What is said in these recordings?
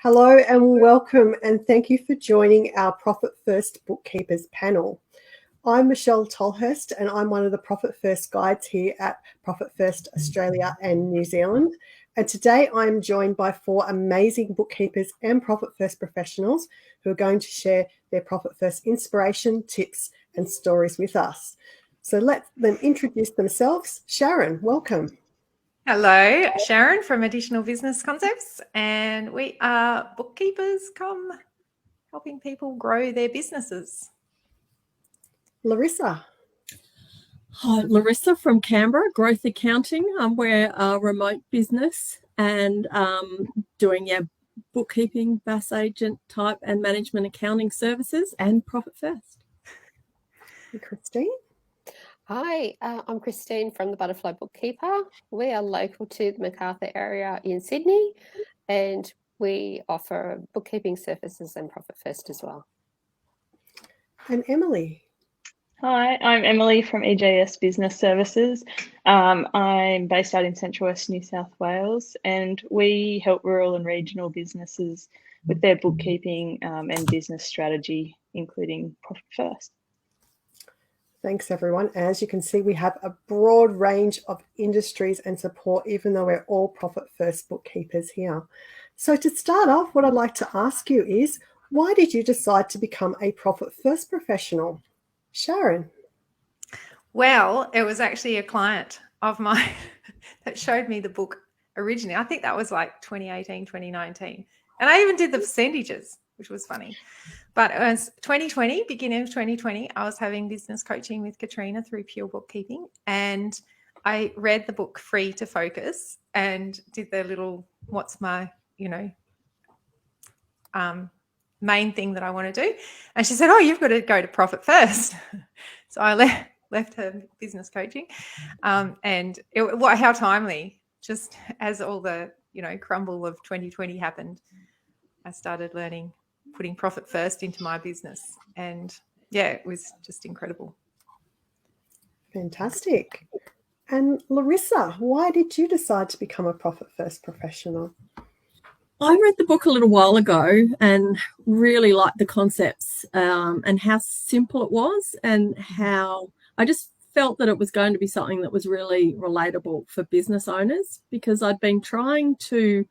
Hello and welcome, and thank you for joining our Profit First Bookkeepers panel. I'm Michelle Tolhurst and I'm one of the Profit First guides here at Profit First Australia and New Zealand. And today I'm joined by four amazing bookkeepers and Profit First professionals who are going to share their Profit First inspiration, tips and stories with us. So let them introduce themselves. Sharon, welcome. Hello, Sharon from Additional Business Concepts, and we are bookkeepers come helping people grow their businesses. Larissa. Hi, Larissa from Canberra, Growth Accounting. We're a remote business and doing bookkeeping, BAS agent type and management accounting services and Profit First. And Christine. Hi, I'm Christine from the Butterfly Bookkeeper. We are local to the Macarthur area in Sydney, and we offer bookkeeping services and Profit First as well. And Emily. Hi, I'm Emily from EJS Business Services. I'm based out in Central West New South Wales, and we help rural and regional businesses with their bookkeeping and business strategy, including Profit First. Thanks, everyone. As you can see, we have a broad range of industries and support, even though we're all Profit First bookkeepers here. So to start off, what I'd like to ask you is, why did you decide to become a Profit First professional? Sharon. Well, it was actually a client of mine that showed me the book originally. I think that was like 2018, 2019. And I even did the percentages, which was funny. But it was 2020, beginning of 2020, I was having business coaching with Katrina through Pure Bookkeeping. And I read the book Free to Focus and did the little, what's my, main thing that I want to do. And she said, oh, you've got to go to Profit First. So I left her business coaching. And how timely, just as all the, crumble of 2020 happened, I started learning, putting Profit First into my business. And yeah, it was just incredible. Fantastic. And Larissa, why did you decide to become a Profit First professional? I read the book a little while ago and really liked the concepts and how simple it was, and how I just felt that it was going to be something that was really relatable for business owners, because I'd been trying to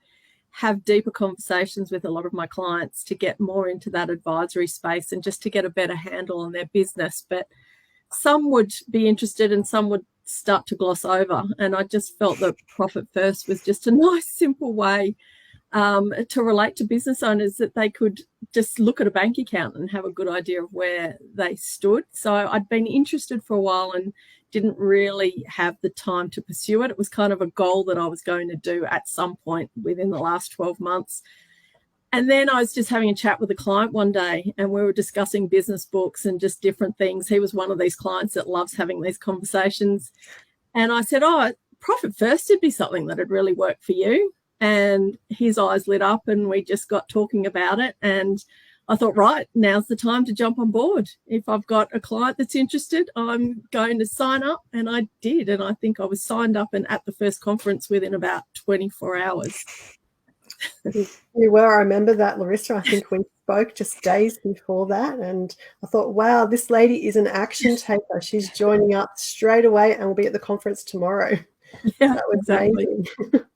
have deeper conversations with a lot of my clients to get more into that advisory space and just to get a better handle on their business. But some would be interested and some would start to gloss over. And I just felt that Profit First was just a nice, simple way to relate to business owners, that they could just look at a bank account and have a good idea of where they stood. So I'd been interested for a while and didn't really have the time to pursue it. It was kind of a goal that I was going to do at some point within the last 12 months. And then I was just having a chat with a client one day and we were discussing business books and just different things. He was one of these clients that loves having these conversations. And I said, oh, Profit First would be something that would really work for you. And his eyes lit up and we just got talking about it. And I thought, right, now's the time to jump on board. If I've got a client that's interested, I'm going to sign up. And I did. And I think I was signed up and at the first conference within about 24 hours. You were. I remember that, Larissa. I think we spoke just days before that. And I thought, wow, this lady is an action taker. She's joining up straight away and will be at the conference tomorrow. Yeah, that was exactly. amazing.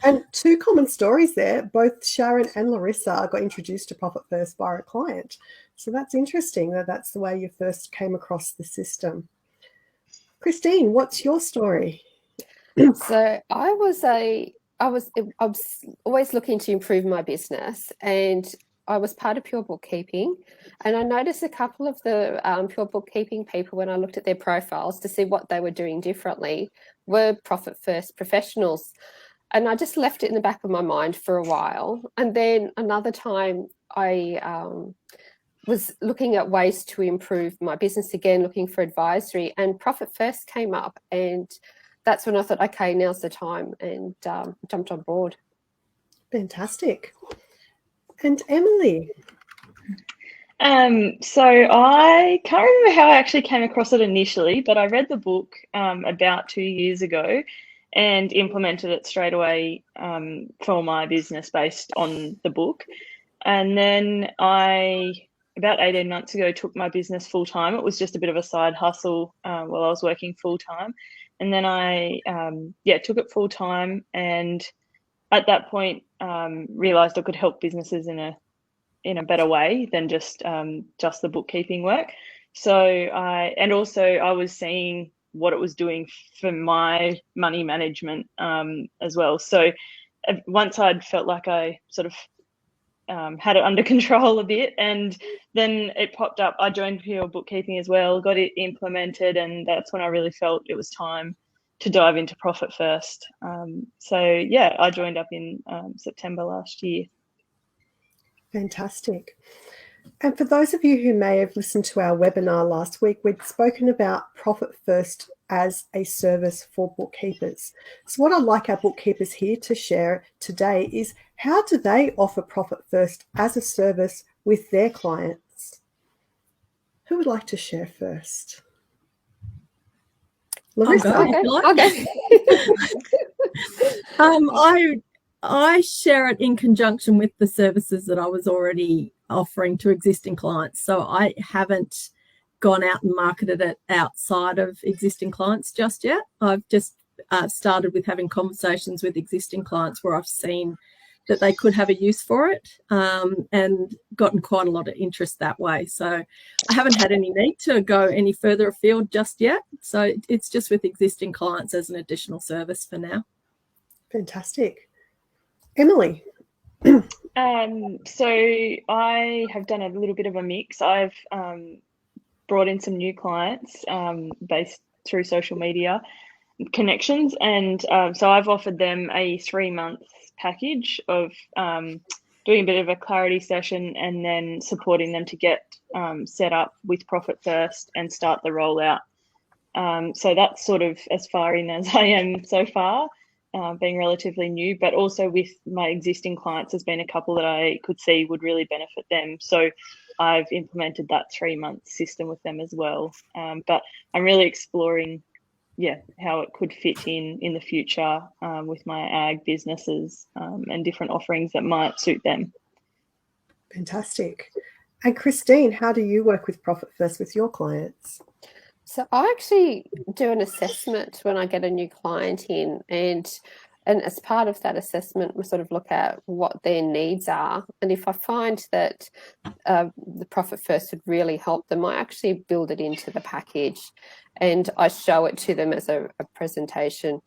And two common stories there. Both Sharon and Larissa got introduced to Profit First by a client. So that's interesting that that's the way you first came across the system. Christine, what's your story? So I was always looking to improve my business, and I was part of Pure Bookkeeping, and I noticed a couple of the Pure Bookkeeping people, when I looked at their profiles to see what they were doing differently, were Profit First professionals. And I just left it in the back of my mind for a while. And then another time I was looking at ways to improve my business again, looking for advisory, and Profit First came up. And that's when I thought, okay, now's the time, and jumped on board. Fantastic. And Emily? So I can't remember how I actually came across it initially, but I read the book about 2 years ago. and implemented it straight away for my business based on the book. And then about 18 months ago, took my business full time. It was just a bit of a side hustle while I was working full time. And then I took it full time, and at that point realized I could help businesses in a better way than just the bookkeeping work. So I was seeing what it was doing for my money management as well. So once I'd felt like I sort of had it under control a bit, and then it popped up. I joined Pure Bookkeeping as well, got it implemented, and that's when I really felt it was time to dive into Profit First. I joined up in September last year. Fantastic. And for those of you who may have listened to our webinar last week, we'd spoken about Profit First as a service for bookkeepers. So what I'd like our bookkeepers here to share today is, how do they offer Profit First as a service with their clients? Who would like to share first? Larissa. Okay. I share it in conjunction with the services that I was already offering to existing clients. So I haven't gone out and marketed it outside of existing clients just yet. I've just started with having conversations with existing clients where I've seen that they could have a use for it, and gotten quite a lot of interest that way. So I haven't had any need to go any further afield just yet. So it's just with existing clients as an additional service for now. Fantastic. Emily. So I have done a little bit of a mix. I've brought in some new clients based through social media connections, and so I've offered them a 3-month package of doing a bit of a clarity session and then supporting them to get set up with Profit First and start the rollout. So that's sort of as far in as I am so far, being relatively new, but also with my existing clients, there's been a couple that I could see would really benefit them. So I've implemented that 3-month system with them as well. But I'm really exploring, how it could fit in the future with my ag businesses and different offerings that might suit them. Fantastic. And Christine, how do you work with Profit First with your clients? So I actually do an assessment when I get a new client in, and as part of that assessment, we sort of look at what their needs are. And if I find that the Profit First would really help them, I actually build it into the package and I show it to them as a presentation.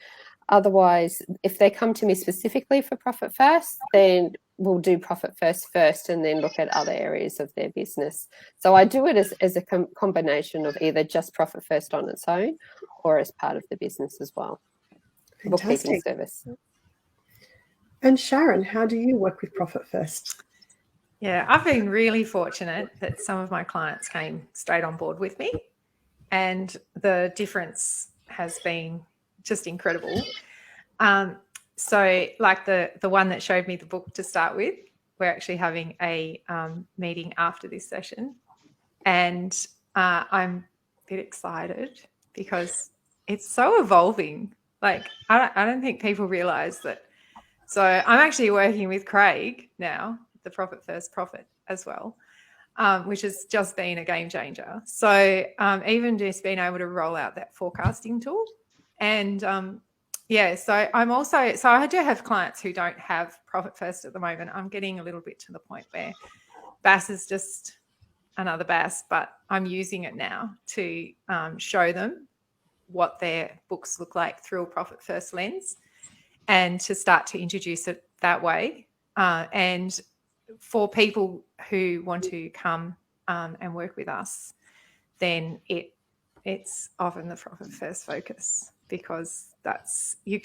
Otherwise, if they come to me specifically for Profit First, then we'll do Profit first and then look at other areas of their business. So I do it as a combination of either just Profit First on its own or as part of the business as well. Bookkeeping service. And Sharon, how do you work with Profit First? Yeah, I've been really fortunate that some of my clients came straight on board with me, and the difference has been just incredible. So like the one that showed me the book to start with, we're actually having a meeting after this session, and I'm a bit excited because it's so evolving. Like I don't think people realize that. So I'm actually working with Craig now, the Profit First Profit as well, which has just been a game changer. So even just being able to roll out that forecasting tool, and so I do have clients who don't have Profit First at the moment. I'm getting a little bit to the point where BAS is just another BAS, but I'm using it now to show them what their books look like through a Profit First lens, and to start to introduce it that way. And for people who want to come and work with us, then it's often the Profit First focus, because that's you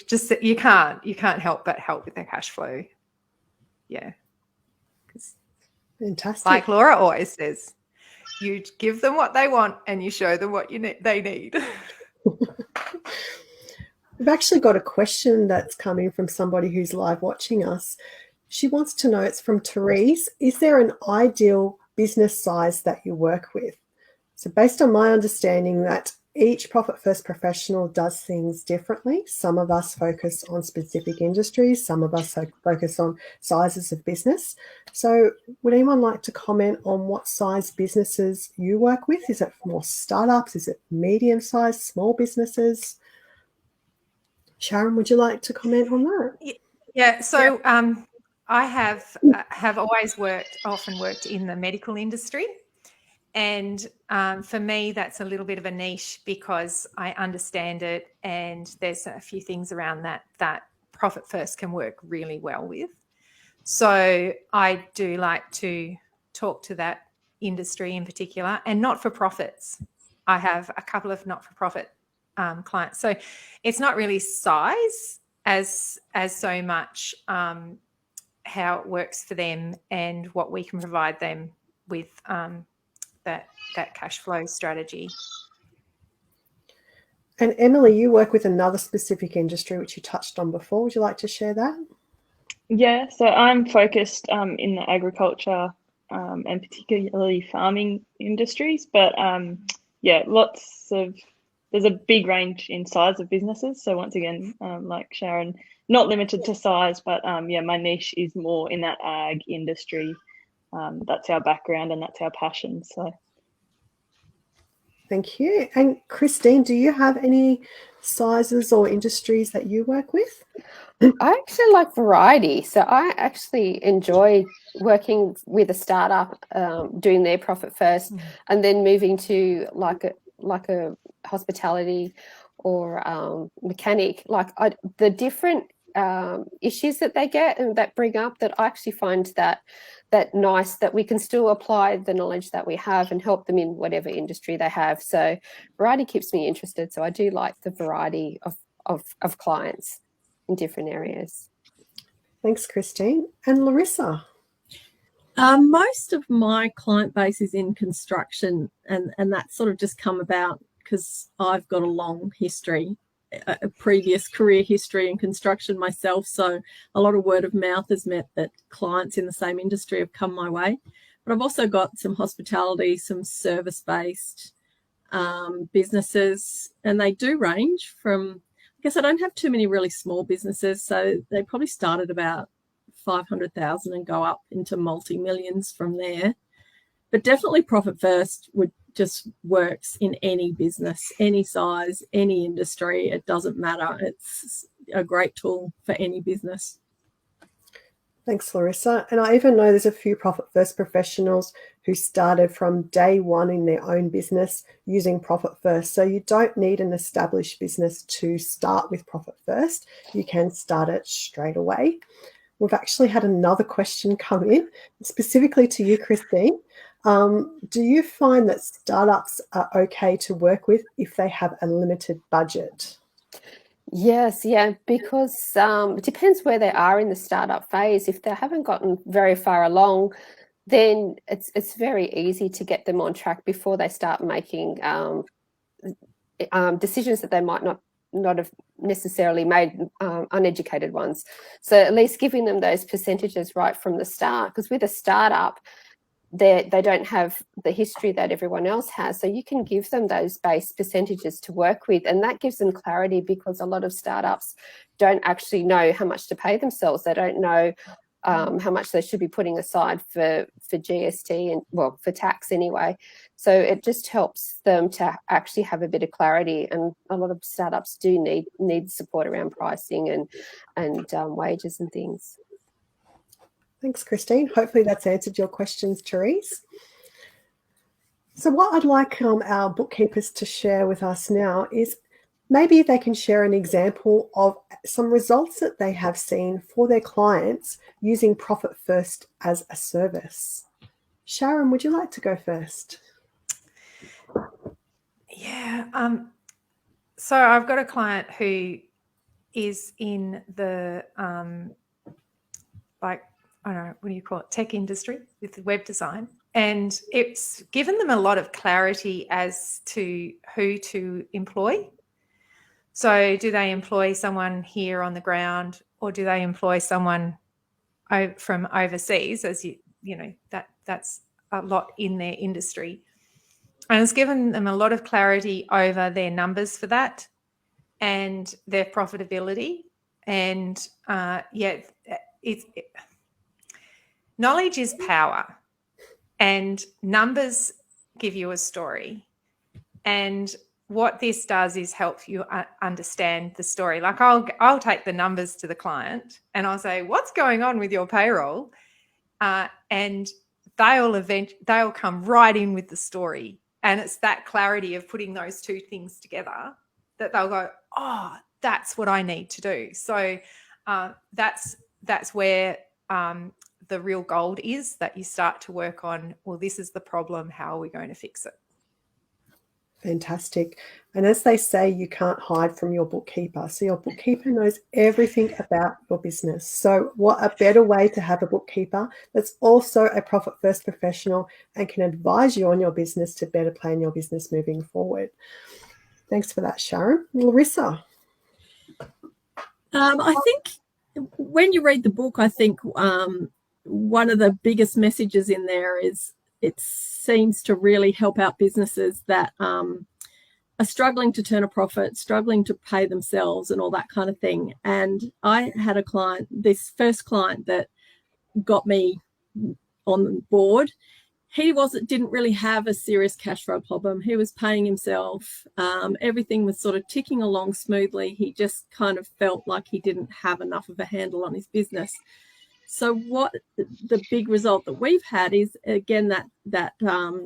can't help but help with their cash flow. Yeah. Fantastic. Like Laura always says, you give them what they want and you show them what they need. We've actually got a question that's coming from somebody who's live watching us. She wants to know, it's from Therese, is there an ideal business size that you work with? So based on my understanding, that each Profit First professional does things differently. Some of us focus on specific industries, some of us focus on sizes of business. So would anyone like to comment on what size businesses you work with? Is it more startups? Is it medium-sized, small businesses? Sharon, would you like to comment on that? Yeah, so I have often worked in the medical industry. And for me, that's a little bit of a niche because I understand it, and there's a few things around that Profit First can work really well with. So I do like to talk to that industry in particular, and not-for-profits. I have a couple of not-for-profit clients. So it's not really size as so much how it works for them and what we can provide them with that cash flow strategy. And Emily, you work with another specific industry which you touched on before. Would you like to share that? Yeah, so I'm focused in the agriculture and particularly farming industries, but yeah, there's a big range in size of businesses. So once again, like Sharon, not limited to size, but yeah, my niche is more in that ag industry. That's our background and that's our passion. So. Thank you. And Christine, do you have any sizes or industries that you work with? I actually like variety. So I actually enjoy working with a startup, doing their Profit First, and then moving to like a hospitality or mechanic. The different issues that they get and that bring up, that I actually find that nice, that we can still apply the knowledge that we have and help them in whatever industry they have. So variety keeps me interested. So I do like the variety of clients in different areas. Thanks, Christine. And Larissa? Most of my client base is in construction, and that's sort of just come about because I've got a long history, a previous career history in construction myself. So a lot of word of mouth has meant that clients in the same industry have come my way. But I've also got some hospitality, some service-based businesses, and they do range from, I guess I don't have too many really small businesses, so they probably start at about 500,000 and go up into multi-millions from there. But definitely Profit First just works in any business, any size, any industry. It doesn't matter. It's a great tool for any business. Thanks, Larissa. And I even know there's a few Profit First professionals who started from day one in their own business using Profit First. So you don't need an established business to start with Profit First. You can start it straight away. We've actually had another question come in, specifically to you, Christine. Do you find that startups are okay to work with if they have a limited budget? Yes, yeah, because it depends where they are in the startup phase. If they haven't gotten very far along, then it's very easy to get them on track before they start making decisions that they might not have necessarily made, uneducated ones. So at least giving them those percentages right from the start, because with a startup, they don't have the history that everyone else has. So you can give them those base percentages to work with, and that gives them clarity, because a lot of startups don't actually know how much to pay themselves. They don't know how much they should be putting aside for GST and, well, for tax anyway. So it just helps them to actually have a bit of clarity. And a lot of startups do need support around pricing and wages and things. Thanks, Christine. Hopefully that's answered your questions, Therese. So what I'd like our bookkeepers to share with us now is maybe they can share an example of some results that they have seen for their clients using Profit First as a service. Sharon, would you like to go first? Yeah. So I've got a client who is in the I don't know, what do you call it, tech industry with web design. And it's given them a lot of clarity as to who to employ. So do they employ someone here on the ground, or do they employ someone from overseas? As you know, that's a lot in their industry. And it's given them a lot of clarity over their numbers for that and their profitability. And knowledge is power, and numbers give you a story. And what this does is help you understand the story. Like I'll take the numbers to the client and I'll say, what's going on with your payroll? And they'll come right in with the story. And it's that clarity of putting those two things together that they'll go, oh, that's what I need to do. So that's where the real gold is, that you start to work on, well, this is the problem. How are we going to fix it? Fantastic. And as they say, you can't hide from your bookkeeper. So your bookkeeper knows everything about your business. So what a better way to have a bookkeeper that's also a profit first professional and can advise you on your business to better plan your business moving forward. Thanks for that, Sharon. Larissa. I think when you read the book, I think one of the biggest messages in there is it seems to really help out businesses that are struggling to turn a profit, struggling to pay themselves and all that kind of thing. And I had a client, this first client that got me on board, he didn't really have a serious cash flow problem. He was paying himself. Everything was sort of ticking along smoothly. He just kind of felt like he didn't have enough of a handle on his business. So what the big result that we've had is, again, that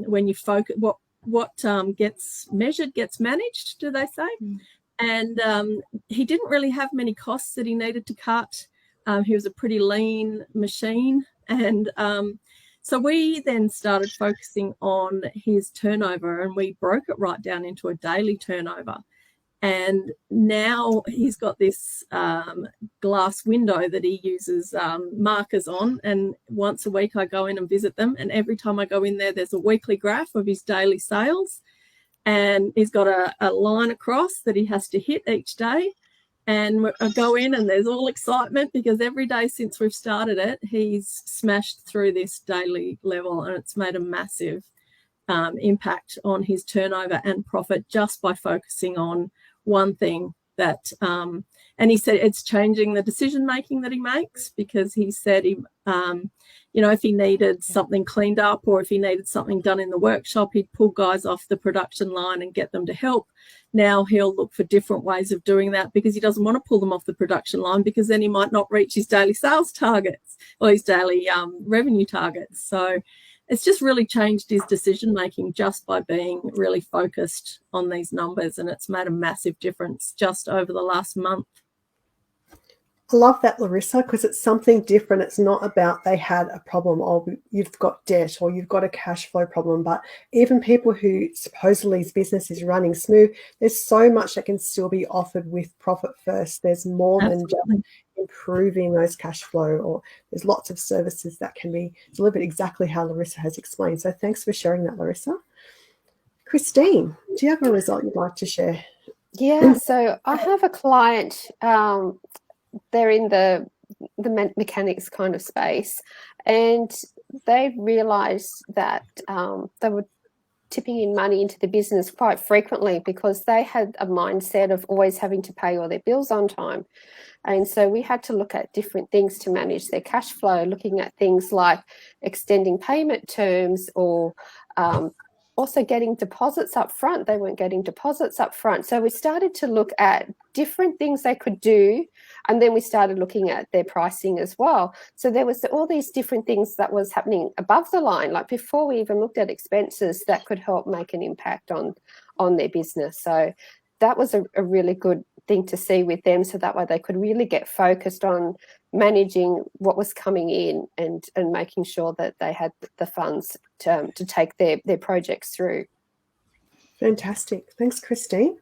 when you focus, what gets measured gets managed, do they say? And he didn't really have many costs that he needed to cut. He was a pretty lean machine. And so we then started focusing on his turnover, and we broke it right down into a daily turnover. And now he's got this glass window that he uses markers on. And once a week I go in and visit them. And every time I go in there, there's a weekly graph of his daily sales. And he's got a line across that he has to hit each day. And I go in and there's all excitement because every day since we've started it, he's smashed through this daily level, and it's made a massive impact on his turnover and profit just by focusing on one thing that and he said it's changing the decision making that he makes, because he said if he needed something cleaned up or if he needed something done in the workshop, he'd pull guys off the production line and get them to help. Now he'll look for different ways of doing that because he doesn't want to pull them off the production line, because then he might not reach his daily sales targets or his daily revenue targets. So it's just really changed his decision making just by being really focused on these numbers, and it's made a massive difference just over the last month. I love that, Larissa, because it's something different. It's not about they had a problem or you've got debt or you've got a cash flow problem, but even people who supposedly his business is running smooth, there's so much that can still be offered with Profit First. There's more than just improving those cash flow, or there's lots of services that can be delivered exactly how Larissa has explained. So thanks for sharing that, Larissa. Christine, do you have a result you'd like to share? Yeah, so I have a client, they're in the mechanics kind of space, and they realised that they were tipping in money into the business quite frequently because they had a mindset of always having to pay all their bills on time. And so we had to look at different things to manage their cash flow, looking at things like extending payment terms or also getting deposits up front. They weren't getting deposits up front. So we started to look at different things they could do. And then we started looking at their pricing as well. So there was all these different things that was happening above the line, like before we even looked at expenses that could help make an impact on their business. So that was a really good thing to see with them. So that way they could really get focused on managing what was coming in and making sure that they had the funds to take their projects through. Fantastic. Thanks, Christine.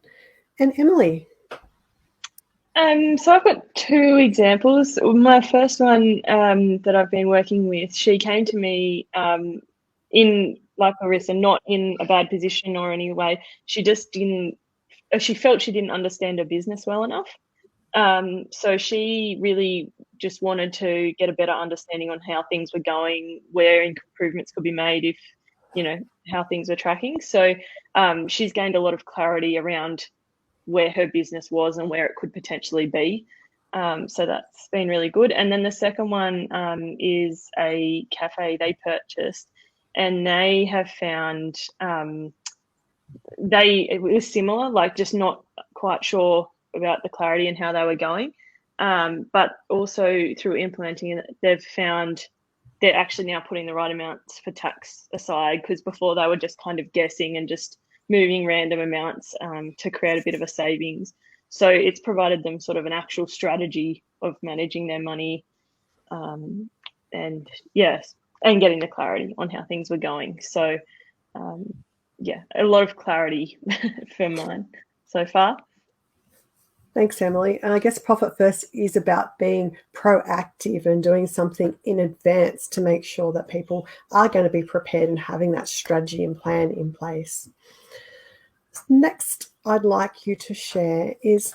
And Emily. So I've got two examples. My first one that I've been working with, she came to me in, like Larissa, not in a bad position or any way. She just she felt she didn't understand her business well enough. So she really just wanted to get a better understanding on how things were going, where improvements could be made how things were tracking. So she's gained a lot of clarity around where her business was and where it could potentially be. So that's been really good. And then the second one is a cafe they purchased, and they have found it was similar, like just not quite sure about the clarity and how they were going. But also through implementing it, they've found they're actually now putting the right amounts for tax aside, because before they were just kind of guessing and just moving random amounts to create a bit of a savings. So it's provided them sort of an actual strategy of managing their money, and getting the clarity on how things were going. So a lot of clarity for mine so far. Thanks, Emily. And I guess Profit First is about being proactive and doing something in advance to make sure that people are going to be prepared and having that strategy and plan in place. Next, I'd like you to share is,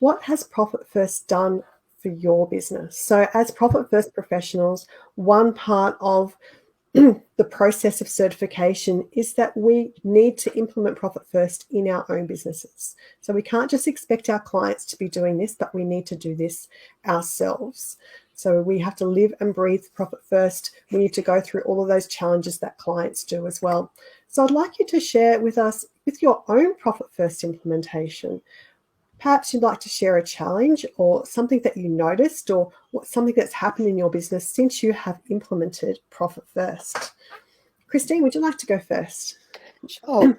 what has Profit First done for your business? So as Profit First professionals, one part of the process of certification is that we need to implement Profit First in our own businesses. So we can't just expect our clients to be doing this, but we need to do this ourselves. So we have to live and breathe Profit First. We need to go through all of those challenges that clients do as well. So I'd like you to share with us with your own Profit First implementation. Perhaps you'd like to share a challenge or something that you noticed, or something that's happened in your business since you have implemented Profit First. Christine, would you like to go first? Sure.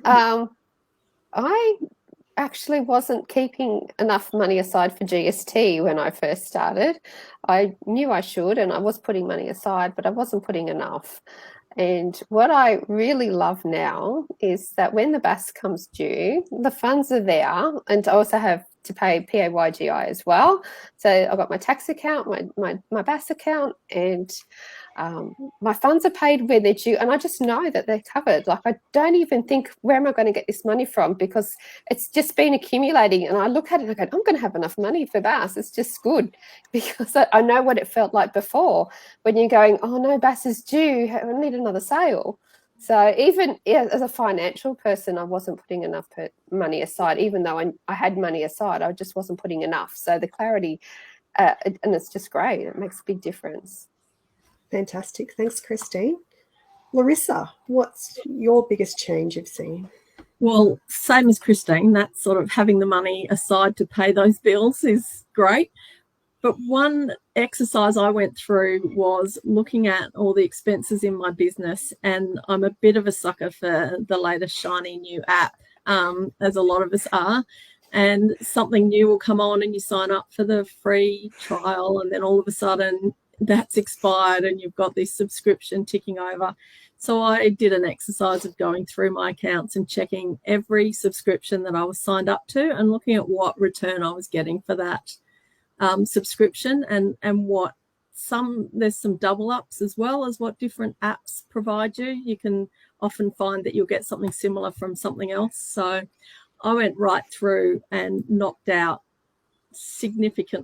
I actually wasn't keeping enough money aside for GST when I first started. I knew I should, and I was putting money aside, but I wasn't putting enough. And what I really love now is that when the BAS comes due, the funds are there, and I also have to pay PAYGI as well. So I've got my tax account, my BAS account, and my funds are paid where they're due, and I just know that they're covered. Like, I don't even think, where am I going to get this money from? Because it's just been accumulating, and I look at it and I go, I'm going to have enough money for BAS. It's just good, because I know what it felt like before when you're going, oh no, BAS is due, I need another sale. So even as a financial person, I wasn't putting enough money aside. Even though I had money aside, I just wasn't putting enough. So the clarity, and it's just great. It makes a big difference. Fantastic. Thanks, Christine. Larissa, what's your biggest change you've seen? Well, same as Christine, that sort of having the money aside to pay those bills is great. But one exercise I went through was looking at all the expenses in my business, and I'm a bit of a sucker for the latest shiny new app, as a lot of us are. And something new will come on and you sign up for the free trial, and then all of a sudden that's expired and you've got this subscription ticking over. So I did an exercise of going through my accounts and checking every subscription that I was signed up to and looking at what return I was getting for that subscription, and there's some double ups as well as what different apps provide you. You can often find that you'll get something similar from something else. So I went right through and knocked out significant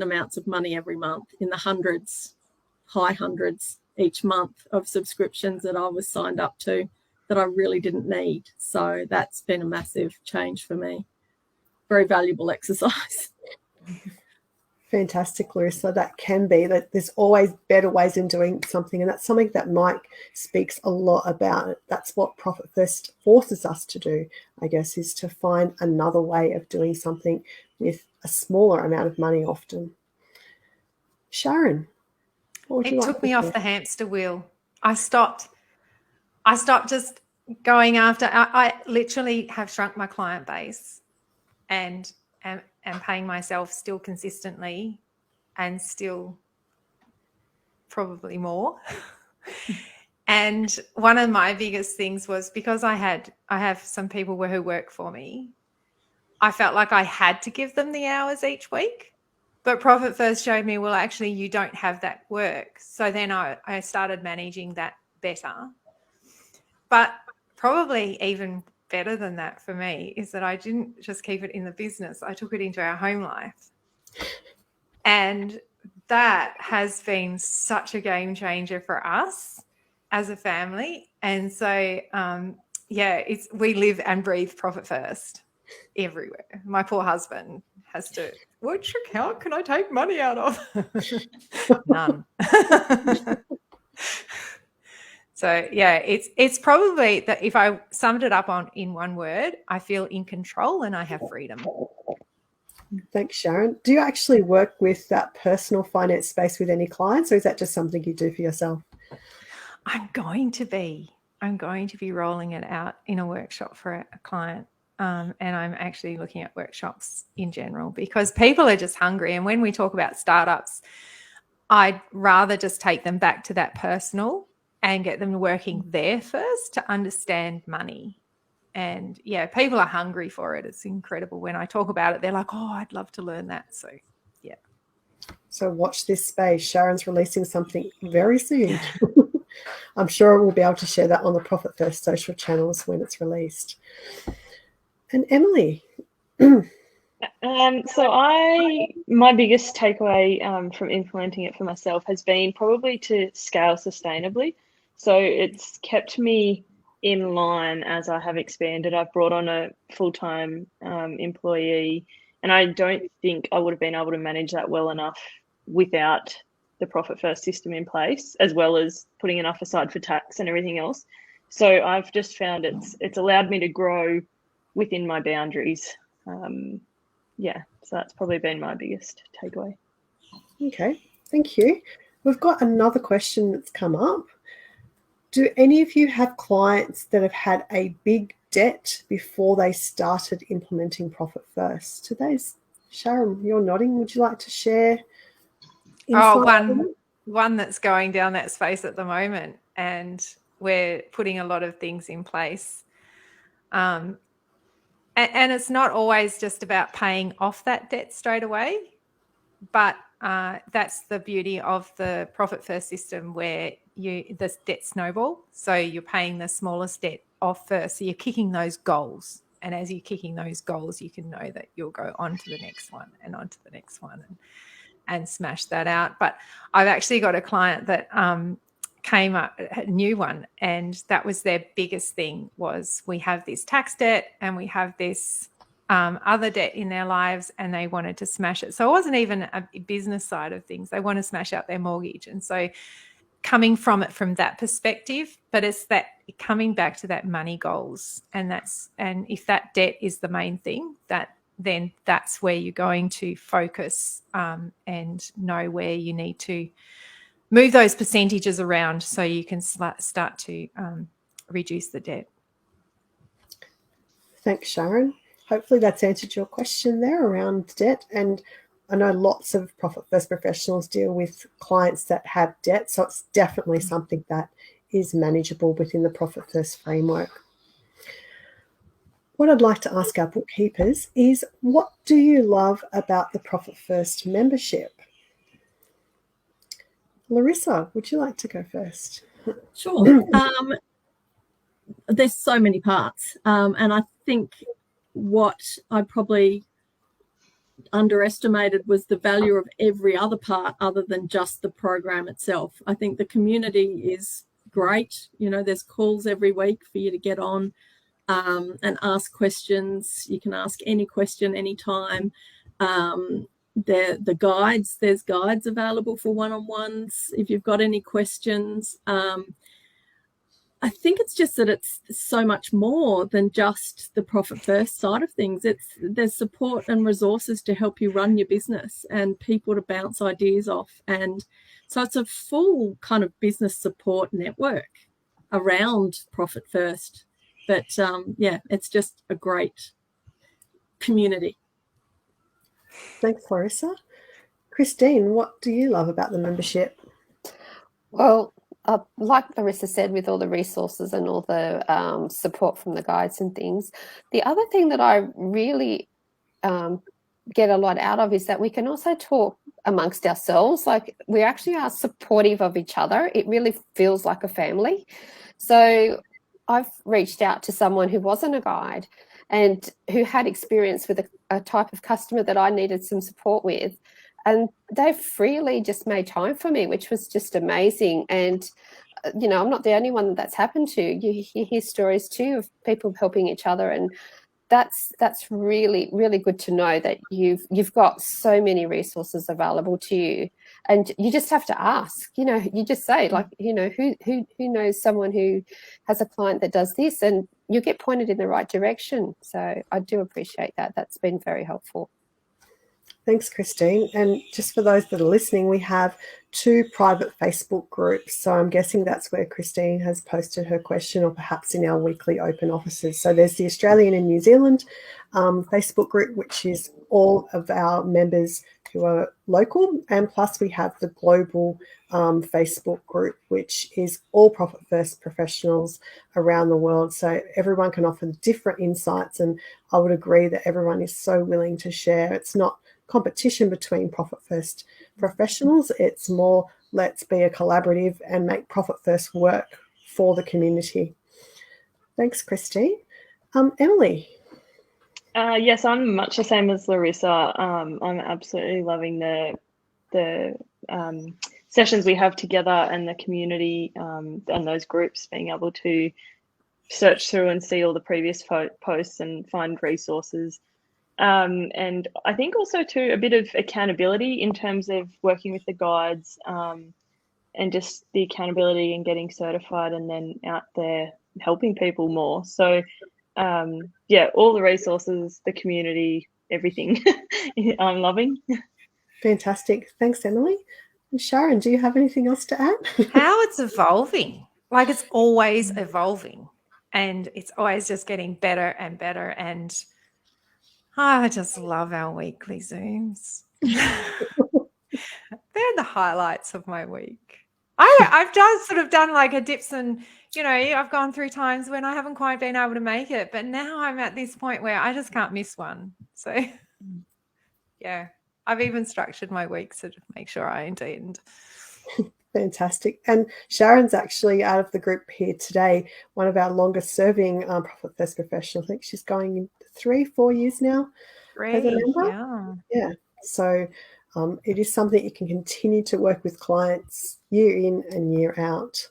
amounts of money every month, in the high hundreds each month, of subscriptions that I was signed up to that I really didn't need. So that's been a massive change for me. Very valuable exercise. Fantastic, Larissa. That can be, that there's always better ways in doing something, and that's something that Mike speaks a lot about. That's what Profit First forces us to do, I guess, is to find another way of doing something with a smaller amount of money often. Sharon, what would you like? It took me off the hamster wheel. I stopped just going after. I literally have shrunk my client base, and am paying myself still consistently, and still probably more. And one of my biggest things was, because I have some people who work for me, I felt like I had to give them the hours each week. But Profit First showed me, well, actually, you don't have that work. So then I started managing that better. But probably even better than that for me is that I didn't just keep it in the business. I took it into our home life. And that has been such a game changer for us. as a family. And so, we live and breathe profit first everywhere. My poor husband has to, which account can I take money out of? None. So it's probably that if I summed it up in one word, I feel in control and I have freedom. Thanks, Sharon. Do you actually work with that personal finance space with any clients, or is that just something you do for yourself? I'm going to be rolling it out in a workshop for a client. And I'm actually looking at workshops in general because people are just hungry. And when we talk about startups, I'd rather just take them back to that personal and get them working there first to understand money. And people are hungry for it. It's incredible. When I talk about it, they're like, oh, I'd love to learn that. So, yeah. So watch this space. Sharon's releasing something very soon. I'm sure we'll be able to share that on the Profit First social channels when it's released. And Emily. So my biggest takeaway from implementing it for myself has been probably to scale sustainably. So it's kept me in line as I have expanded. I've brought on a full-time employee, and I don't think I would have been able to manage that well enough without the Profit First system in place, as well as putting enough aside for tax and everything else. So I've just found it's allowed me to grow within my boundaries. So that's probably been my biggest takeaway. Okay, thank you. We've got another question that's come up. Do any of you have clients that have had a big debt before they started implementing Profit First? Sharon, you're nodding. Would you like to share? One that's going down that space at the moment, and we're putting a lot of things in place. And it's not always just about paying off that debt straight away, but that's the beauty of the Profit First system, where the debt snowball. So you're paying the smallest debt off first. So you're kicking those goals. And as you're kicking those goals, you can know that you'll go on to the next one and on to the next one and smash that out. But I've actually got a client that came up, a new one, and that was their biggest thing was we have this tax debt and we have this other debt in their lives, and they wanted to smash it. So it wasn't even a business side of things. They want to smash out their mortgage. And so coming from it from that perspective, but it's that coming back to that money goals. And if that debt is the main thing, then that's where you're going to focus and know where you need to move those percentages around so you can start to reduce the debt. Thanks, Sharon. Hopefully that's answered your question there around debt. And I know lots of Profit First professionals deal with clients that have debt, so it's definitely something that is manageable within the Profit First framework. What I'd like to ask our bookkeepers is, what do you love about the Profit First membership? Larissa, would you like to go first? Sure. There's so many parts, and I think what I probably underestimated was the value of every other part other than just the program itself. I think the community is great. There's calls every week for you to get on and ask questions. You can ask any question anytime. The guides, there's guides available for one-on-ones if you've got any questions. I think it's just that it's so much more than just the Profit First side of things. There's support and resources to help you run your business and people to bounce ideas off. And so it's a full kind of business support network around Profit First. But it's just a great community. Thanks, Larissa. Christine, what do you love about the membership? Well, like Larissa said, with all the resources and all the support from the guides and things, the other thing that I really get a lot out of is that we can also talk amongst ourselves. Like, we actually are supportive of each other. It really feels like a family. So I've reached out to someone who wasn't a guide and who had experience with a type of customer that I needed some support with. And they freely just made time for me, which was just amazing. And I'm not the only one that's happened to. You hear stories too of people helping each other, and that's really, really good to know that you've got so many resources available to you, and you just have to ask. You just say, like, who knows someone who has a client that does this, and you get pointed in the right direction. So I do appreciate that. That's been very helpful. Thanks, Christine. And just for those that are listening, we have 2 private Facebook groups. So I'm guessing that's where Christine has posted her question, or perhaps in our weekly open offices. So there's the Australian and New Zealand Facebook group, which is all of our members who are local. And plus we have the global Facebook group, which is all Profit First professionals around the world. So everyone can offer different insights. And I would agree that everyone is so willing to share. It's not competition between Profit First professionals. It's more, let's be a collaborative and make Profit First work for the community. Thanks, Christine. Emily. Yes, I'm much the same as Larissa. I'm absolutely loving the sessions we have together, and the community and those groups, being able to search through and see all the previous posts and find resources. And I think also too a bit of accountability in terms of working with the guides, and just the accountability and getting certified, and then out there helping people more. So all the resources, the community, everything I'm loving. Fantastic. Thanks, Emily. And Sharon, do you have anything else to add? How it's evolving. Like, it's always evolving, and it's always just getting better and better. And I just love our weekly Zooms. They're the highlights of my week. I've just sort of done like a dips, and I've gone through times when I haven't quite been able to make it, but now I'm at this point where I just can't miss one. So yeah, I've even structured my weeks to make sure I attend. Fantastic. And Sharon's actually out of the group here today, one of our longest serving Profit First professionals. I think she's going into 3-4 years now. 3, yeah. Yeah. So it is something you can continue to work with clients year in and year out.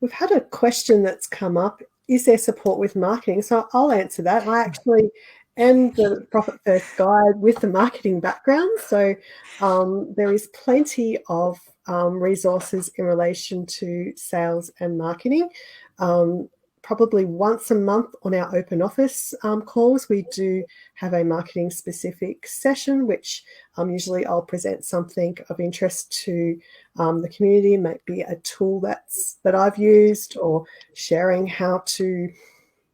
We've had a question that's come up. Is there support with marketing? So I'll answer that. I actually am the Profit First guide with the marketing background. So there is plenty of resources in relation to sales and marketing. Probably once a month on our open office calls, we do have a marketing specific session, which usually I'll present something of interest to the community, maybe a tool that I've used, or sharing how to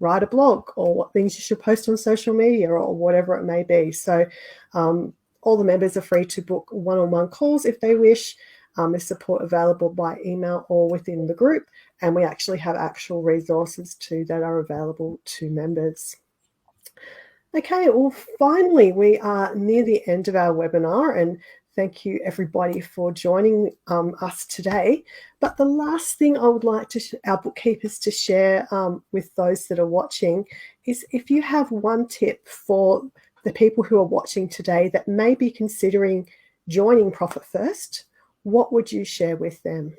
write a blog, or what things you should post on social media, or whatever it may be. So all the members are free to book one-on-one calls if they wish. There's support available by email or within the group, and we actually have actual resources too that are available to members. Okay, well, finally, we are near the end of our webinar, and thank you everybody for joining us today. But the last thing I would like our bookkeepers to share with those that are watching is, if you have one tip for the people who are watching today that may be considering joining Profit First, what would you share with them?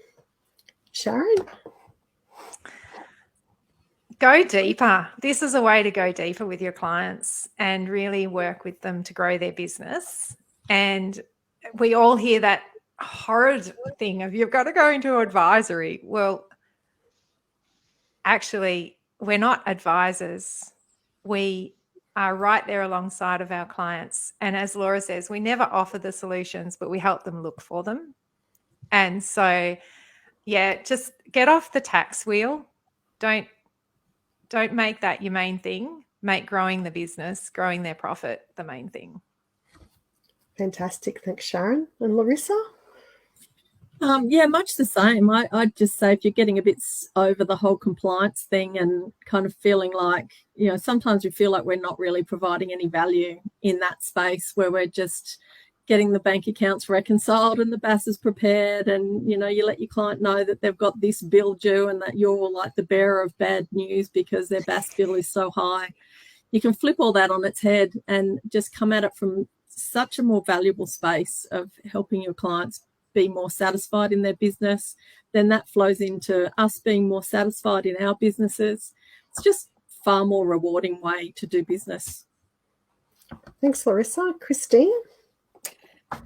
Sharon? Go deeper. This is a way to go deeper with your clients and really work with them to grow their business. And we all hear that horrid thing of, you've got to go into advisory. Well, actually, we're not advisors. We are right there alongside of our clients. And as Laura says, we never offer the solutions, but we help them look for them. And so, yeah, just get off the tax wheel. Don't make that your main thing. Make growing the business, growing their profit, the main thing. Fantastic. Thanks, Sharon. And Larissa? Yeah, much the same. I'd just say, if you're getting a bit over the whole compliance thing and kind of feeling like, sometimes we feel like we're not really providing any value in that space, where we're just getting the bank accounts reconciled and the BAS is prepared, and you let your client know that they've got this bill due, and that you're like the bearer of bad news because their BAS bill is so high. You can flip all that on its head and just come at it from such a more valuable space of helping your clients be more satisfied in their business, then that flows into us being more satisfied in our businesses. It's just far more rewarding way to do business. Thanks, Larissa. Christine?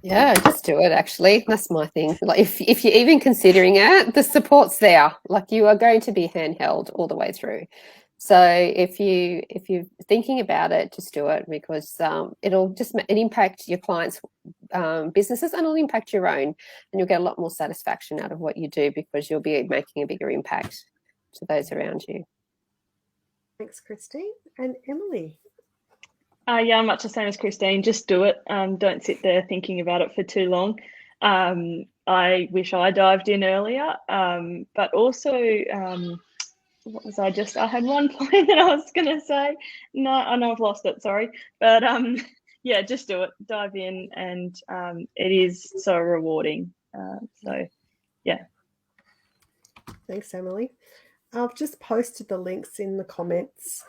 Yeah, just do it. Actually, that's my thing. Like, if you're even considering it, the support's there. Like, you are going to be handheld all the way through. So if you're thinking about it, just do it, because it'll impact your clients' businesses, and it'll impact your own, and you'll get a lot more satisfaction out of what you do, because you'll be making a bigger impact to those around you. Thanks, Christine. And Emily? Yeah, I'm much the same as Christine. Just do it. Don't sit there thinking about it for too long. I wish I dived in earlier, but also, what was I had one point that I was going to say. No, I know I've lost it. Sorry, but yeah, just do it. Dive in, and it is so rewarding. So, yeah. Thanks, Emily. I've just posted the links in the comments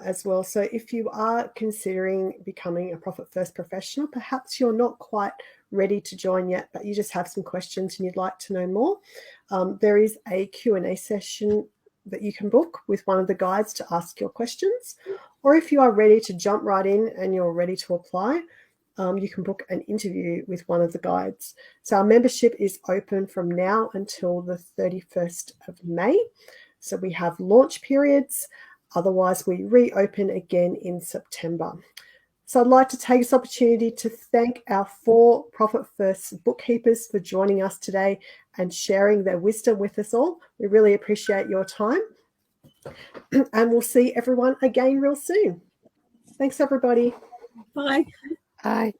as well. So if you are considering becoming a Profit First professional, perhaps you're not quite ready to join yet, but you just have some questions and you'd like to know more, there is a Q&A session that you can book with one of the guides to ask your questions. Or if you are ready to jump right in and you're ready to apply, you can book an interview with one of the guides. So our membership is open from now until the 31st of May. So we have launch periods. Otherwise, we reopen again in September. So I'd like to take this opportunity to thank our 4 Profit First bookkeepers for joining us today and sharing their wisdom with us all. We really appreciate your time. And we'll see everyone again real soon. Thanks, everybody. Bye. Bye.